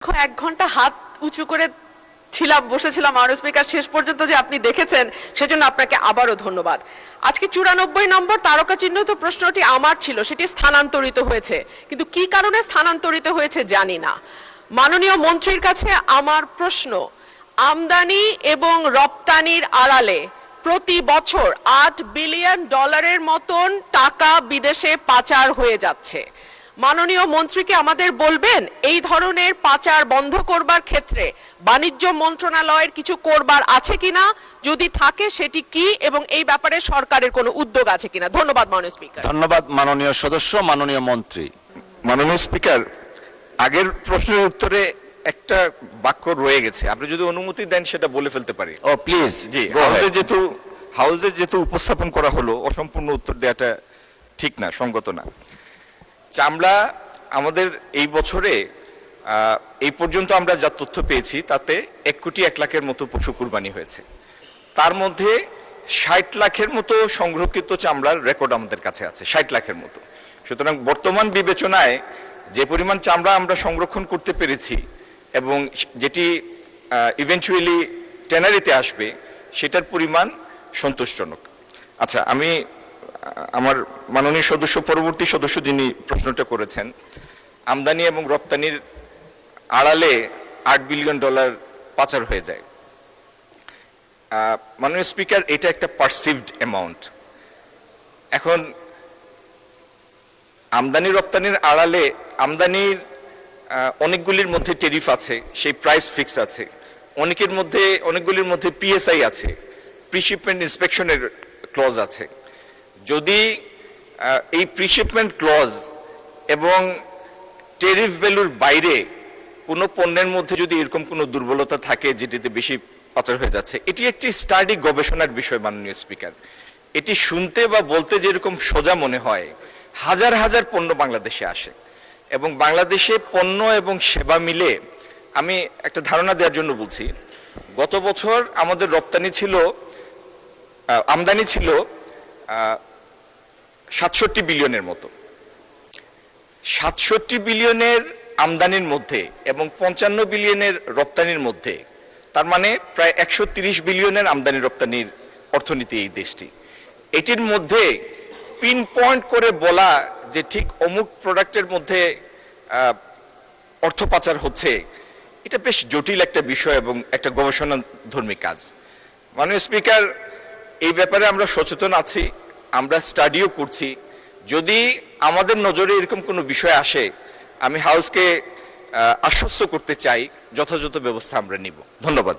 এক ঘন্টা হাত উঁচু করে ছিলাম, বসেছিলাম মাননীয় স্পিকার, শেষ পর্যন্ত যে আপনি দেখেছেন সেজন্য আপনাকে আবারও ধন্যবাদ। আজকে 94 নম্বর তারকা চিহ্নিত প্রশ্নটি আমার ছিল, সেটি স্থানান্তরিত হয়েছে, কিন্তু কি কারণে স্থানান্তরিত হয়েছে জানি না। মাননীয় মন্ত্রীর কাছে আমার প্রশ্ন, আমদানি এবং রপ্তানির আড়ালে প্রতি বছর $8 বিলিয়ন মতন টাকা বিদেশে পাচার হয়ে যাচ্ছে। মাননীয় মন্ত্রীকে আমাদের বলবেন এই ধরনের পাচার বন্ধ করবার ক্ষেত্রে বাণিজ্য মন্ত্রণালয়ের কিছু করবার আছে কিনা, যদি থাকে সেটি কি, এবং এই ব্যাপারে সরকারের কোনো উদ্যোগ আছে কিনা। ধন্যবাদ মাননীয় স্পিকার। ধন্যবাদ মাননীয় সদস্য। মাননীয় মন্ত্রী। মাননীয় স্পিকার, আগের প্রশ্নের উত্তরে একটা বাক্য রয়ে গেছে, আপনি যদি অনুমতি দেন সেটা বলে ফেলতে পারি। ও প্লিজ। জি, হাউসে যেহেতু উপস্থাপন করা হলো, অসম্পূর্ণ উত্তর দেওয়াটা ঠিক না, সঙ্গত না। চামড়া আমাদের এই বছরে এই পর্যন্ত আমরা যা তথ্য পেয়েছি তাতে 1,01,00,000 মতো পশু কুরবানি হয়েছে। তার মধ্যে 60 লাখের মতো সংরক্ষিত চামড়ার রেকর্ড আমাদের কাছে আছে, 60 লাখের মতো। সুতরাং বর্তমান বিবেচনায় যে পরিমাণ চামড়া আমরা সংরক্ষণ করতে পেরেছি এবং যেটি ইভেন্চুয়ালি ট্যানারিতে আসবে, সেটার পরিমাণ সন্তোষজনক। আচ্ছা, আমি আমার মাননীয় সদস্য, পরবর্তী সদস্য যিনি প্রশ্নটা করেছেন, আমদানি এবং রপ্তানির আড়ালে $8 বিলিয়ন পাচার হয়ে যায়। মাননীয় স্পিকার, এটা একটা পারসিভড অ্যামাউন্ট। এখন আমদানি রপ্তানির আড়ালে আমদানির অনেকগুলির মধ্যে টেরিফ আছে, সেই প্রাইস ফিক্স আছে, অনেকগুলির মধ্যে পিএসআই আছে, প্রিশিপমেন্ট ইন্সপেকশনের ক্লজ আছে। যদি এই প্রিশিপমেন্ট ক্লজ এবং টেরিফ ভ্যালুর বাইরে কোনো পণ্যের মধ্যে যদি এরকম কোনো দুর্বলতা থাকে যেটিতে বেশি পাচার হয়ে যাচ্ছে, এটি একটি স্টাডি, গবেষণার বিষয় মাননীয় স্পিকার। এটি শুনতে বা বলতে যেরকম সোজা মনে হয়, হাজার হাজার পণ্য বাংলাদেশে আসে এবং বাংলাদেশে পণ্য এবং সেবা মিলে, আমি একটা ধারণা দেওয়ার জন্য বলছি, গত বছর আমাদের আমদানি ছিল 67 বিলিয়নের মতো। 67 বিলিয়নের আমদানির মধ্যে এবং 55 বিলিয়নের রপ্তানির মধ্যে, তার মানে প্রায় 130 বিলিয়নের আমদানি রপ্তানির অর্থনীতি এই দেশটি। এটির মধ্যে পিন পয়েন্ট করে বলা যে ঠিক অমুক প্রোডাক্টের মধ্যে অর্থ পাচার হচ্ছে, এটা বেশ জটিল একটা বিষয় এবং একটা গবেষণাধর্মী কাজ। মাননীয় স্পিকার, এই ব্যাপারে আমরা সচেতন আছি, আমরা স্টাডিও করছি। যদি আমাদের নজরে এরকম কোনো বিষয় আসে, আমি হাউসকে আশ্বস্ত করতে চাই, যথাযথ ব্যবস্থা আমরা নিব। ধন্যবাদ।